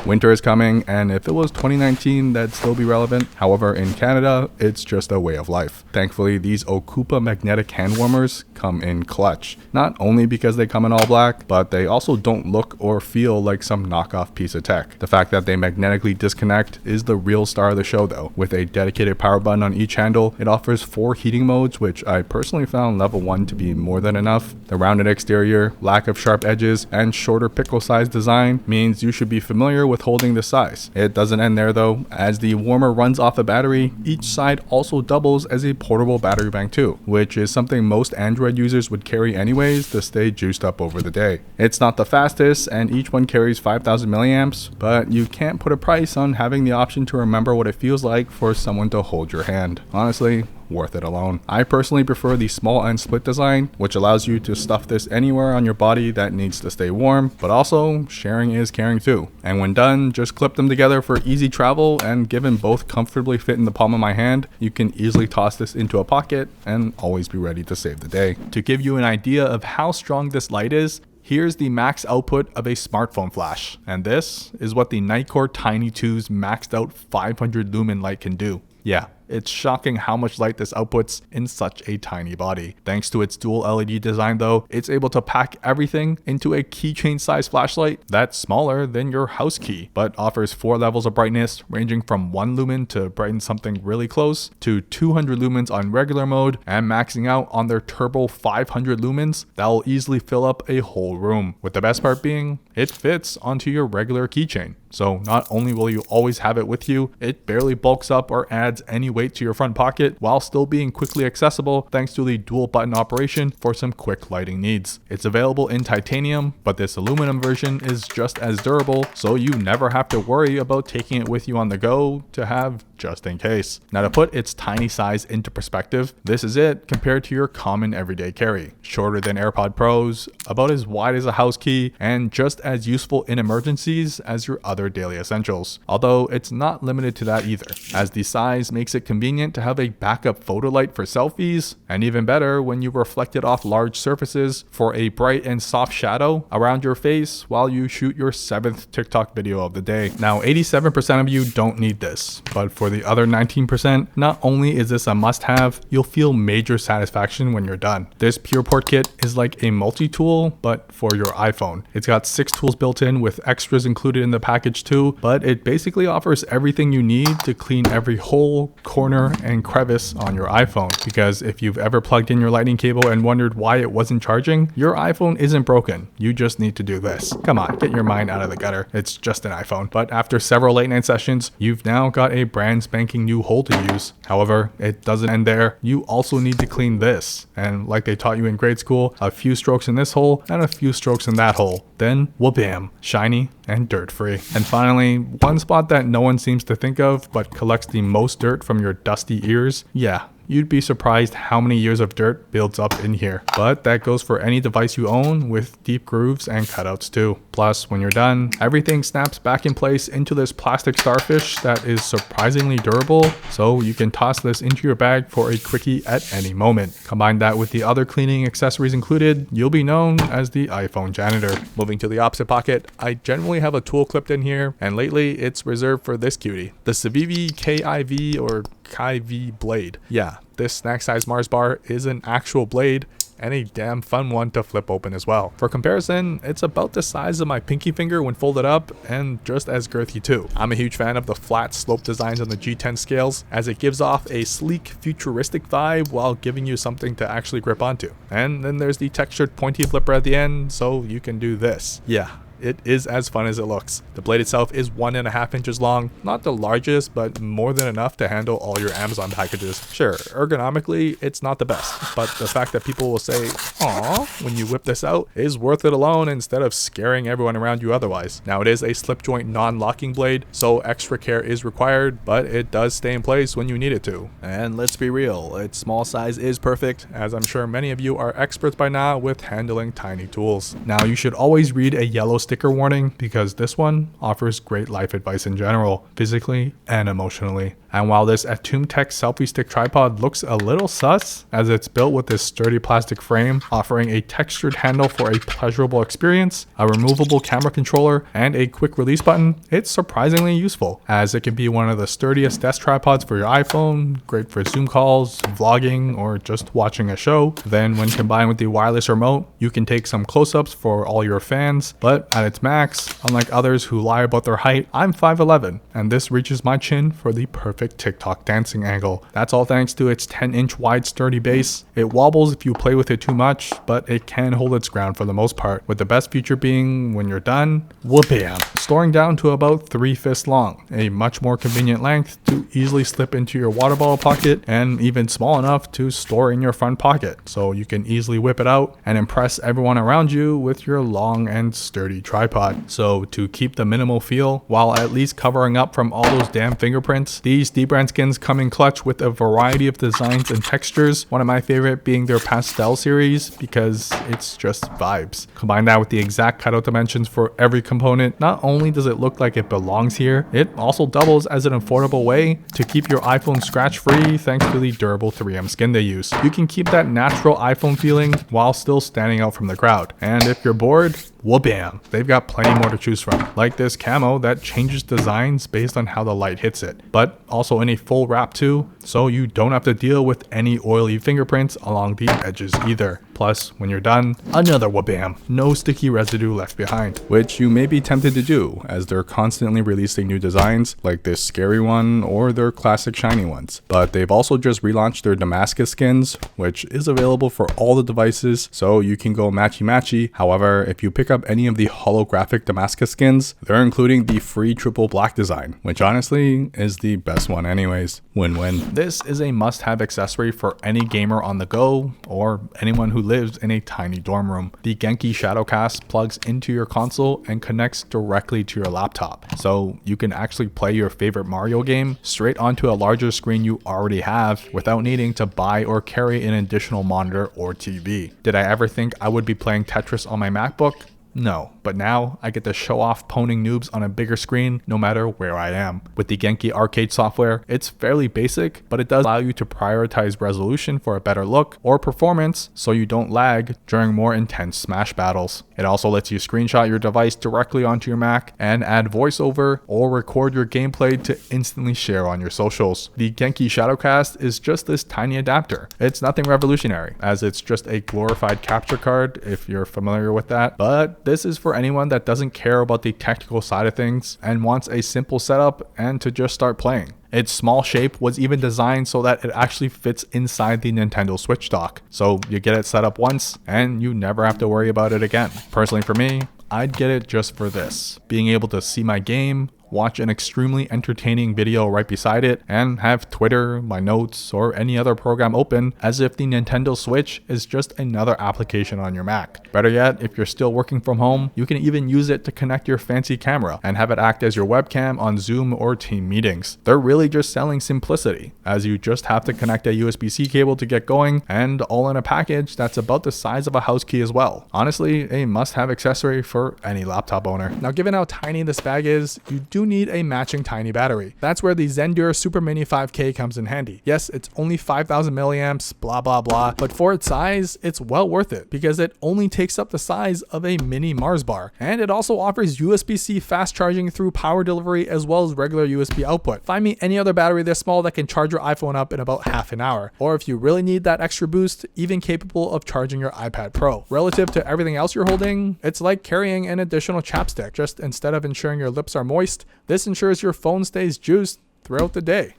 Winter is coming, and if it was 2019, that'd still be relevant. However, in Canada, it's just a way of life. Thankfully, these OCOOPA magnetic hand warmers come in clutch. Not only because they come in all black, but they also don't look or feel like some knockoff piece of tech. The fact that they magnetically disconnect is the real star of the show though. With a dedicated power button on each handle, it offers 4 heating modes, which I personally found level 1 to be more than enough. The rounded exterior, lack of sharp edges, and shorter pickle size design means you should be familiar with holding this size. It doesn't end there though. As the warmer runs off the battery, each side also doubles as a portable battery bank too, which is something most Android users would carry anyways to stay juiced up over the day. It's not the fastest, and each one carries 5,000 milliamps, but you can't put a price on having the option to remember what it feels like for someone to hold your hand. Honestly, worth it alone. I personally prefer the small and split design, which allows you to stuff this anywhere on your body that needs to stay warm, but also sharing is caring too. And when done, just clip them together for easy travel, and given both comfortably fit in the palm of my hand, you can easily toss this into a pocket and always be ready to save the day. To give you an idea of how strong this light is, here's the max output of a smartphone flash, and this is what the Nitecore TINI 2's maxed out 500 lumen light can do. Yeah, it's shocking how much light this outputs in such a tiny body. Thanks to its dual LED design though, it's able to pack everything into a keychain size flashlight that's smaller than your house key, but offers 4 levels of brightness ranging from 1 lumen to brighten something really close to 200 lumens on regular mode, and maxing out on their turbo 500 lumens that will easily fill up a whole room. With the best part being, it fits onto your regular keychain. So not only will you always have it with you, it barely bulks up or adds any weight to your front pocket while still being quickly accessible thanks to the dual button operation for some quick lighting needs. It's available in titanium, but this aluminum version is just as durable, so you never have to worry about taking it with you on the go to have just in case. Now, to put its tiny size into perspective, this is it compared to your common everyday carry. Shorter than AirPod Pros, about as wide as a house key, and just as useful in emergencies as your other daily essentials. Although it's not limited to that either, as the size makes it convenient to have a backup photo light for selfies, and even better when you reflect it off large surfaces for a bright and soft shadow around your face while you shoot your 7th TikTok video of the day. Now, 87% of you don't need this, but for the other 19%, not only is this a must-have, you'll feel major satisfaction when you're done. This PurePort kit is like a multi-tool, but for your iPhone. It's got 6 tools built in with extras included in the package too, but it basically offers everything you need to clean every hole, corner, and crevice on your iPhone. Because if you've ever plugged in your lightning cable and wondered why it wasn't charging, your iPhone isn't broken. You just need to do this. Come on, get your mind out of the gutter. It's just an iPhone. But after several late night sessions, you've now got a brand spanking new hole to use. However, it doesn't end there. You also need to clean this. And like they taught you in grade school, a few strokes in this hole and a few strokes in that hole. Then, whoop-bam, shiny and dirt-free. And finally, one spot that no one seems to think of but collects the most dirt from your dusty ears. Yeah, you'd be surprised how many years of dirt builds up in here. But that goes for any device you own with deep grooves and cutouts too. Plus, when you're done, everything snaps back in place into this plastic starfish that is surprisingly durable, so you can toss this into your bag for a quickie at any moment. Combine that with the other cleaning accessories included, you'll be known as the iPhone janitor. Moving to the opposite pocket, I generally have a tool clipped in here, and lately it's reserved for this cutie, the CIVIVI KIV or KIV blade. Yeah, this snack size Mars bar is an actual blade, and a damn fun one to flip open as well. For comparison, it's about the size of my pinky finger when folded up, and just as girthy too. I'm a huge fan of the flat slope designs on the G10 scales, as it gives off a sleek, futuristic vibe while giving you something to actually grip onto. And then there's the textured pointy flipper at the end, so you can do this. Yeah, it is as fun as it looks. The blade itself is 1.5 inches long, not the largest, but more than enough to handle all your Amazon packages. Sure, ergonomically, it's not the best, but the fact that people will say, "Aw," when you whip this out is worth it alone instead of scaring everyone around you otherwise. Now, it is a slip joint non-locking blade, so extra care is required, but it does stay in place when you need it to. And let's be real, its small size is perfect, as I'm sure many of you are experts by now with handling tiny tools. Now, you should always read a yellow sticker warning because this one offers great life advice in general, physically and emotionally. And while this Atumtek selfie stick tripod looks a little sus, as it's built with this sturdy plastic frame, offering a textured handle for a pleasurable experience, a removable camera controller, and a quick release button, it's surprisingly useful, as it can be one of the sturdiest desk tripods for your iPhone, great for Zoom calls, vlogging, or just watching a show. Then when combined with the wireless remote, you can take some close-ups for all your fans, but at its max, unlike others who lie about their height, I'm 5'11", and this reaches my chin for the perfect TikTok dancing angle. That's all thanks to its 10-inch wide sturdy base. It wobbles if you play with it too much, but it can hold its ground for the most part, with the best feature being, when you're done, whoop-bam, storing down to about 3 fists long, a much more convenient length to easily slip into your water bottle pocket, and even small enough to store in your front pocket, so you can easily whip it out and impress everyone around you with your long and sturdy tripod. So to keep the minimal feel, while at least covering up from all those damn fingerprints, these dbrand skins come in clutch with a variety of designs and textures, one of my favorite being their pastel series because it's just vibes. Combine that with the exact cutout dimensions for every component, not only does it look like it belongs here, it also doubles as an affordable way to keep your iPhone scratch free thanks to the durable 3M skin they use. You can keep that natural iPhone feeling while still standing out from the crowd. And if you're bored, whoop-bam, they've got plenty more to choose from, like this camo that changes designs based on how the light hits it, but also in a full wrap too, so you don't have to deal with any oily fingerprints along the edges either. Plus, when you're done, another whoop-bam, no sticky residue left behind, which you may be tempted to do as they're constantly releasing new designs like this scary one or their classic shiny ones. But they've also just relaunched their Damascus skins, which is available for all the devices, so you can go matchy-matchy. However, if you pick up any of the holographic Damascus skins, they're including the free triple black design, which honestly is the best one anyways. Win-win. This is a must-have accessory for any gamer on the go or anyone who lives in a tiny dorm room. The GENKI ShadowCast plugs into your console and connects directly to your laptop, so you can actually play your favorite Mario game straight onto a larger screen you already have without needing to buy or carry an additional monitor or TV. Did I ever think I would be playing Tetris on my MacBook? No, but now I get to show off poning noobs on a bigger screen no matter where I am. With the GENKI arcade software, it's fairly basic, but it does allow you to prioritize resolution for a better look or performance so you don't lag during more intense Smash battles. It also lets you screenshot your device directly onto your Mac and add voiceover or record your gameplay to instantly share on your socials. The GENKI ShadowCast is just this tiny adapter. It's nothing revolutionary, as it's just a glorified capture card if you're familiar with that, but this is for anyone that doesn't care about the technical side of things and wants a simple setup and to just start playing. Its small shape was even designed so that it actually fits inside the Nintendo Switch dock, so you get it set up once and you never have to worry about it again. Personally for me, I'd get it just for this, being able to see my game, watch an extremely entertaining video right beside it, and have Twitter, my notes, or any other program open as if the Nintendo Switch is just another application on your Mac. Better yet, if you're still working from home, you can even use it to connect your fancy camera and have it act as your webcam on Zoom or team meetings. They're really just selling simplicity, as you just have to connect a USB-C cable to get going, and all in a package that's about the size of a house key as well. Honestly, a must-have accessory for any laptop owner. Now, given how tiny this bag is, you do need a matching tiny battery. That's where the Zendure SuperMini 5K comes in handy. Yes, it's only 5,000 milliamps, blah blah blah, but for its size, it's well worth it because it only takes up the size of a mini Mars bar, and it also offers USB-C fast charging through power delivery as well as regular USB output. Find me any other battery this small that can charge your iPhone up in about half an hour, or if you really need that extra boost, even capable of charging your iPad Pro. Relative to everything else you're holding, it's like carrying an additional chapstick, just instead of ensuring your lips are moist, this ensures your phone stays juiced throughout the day.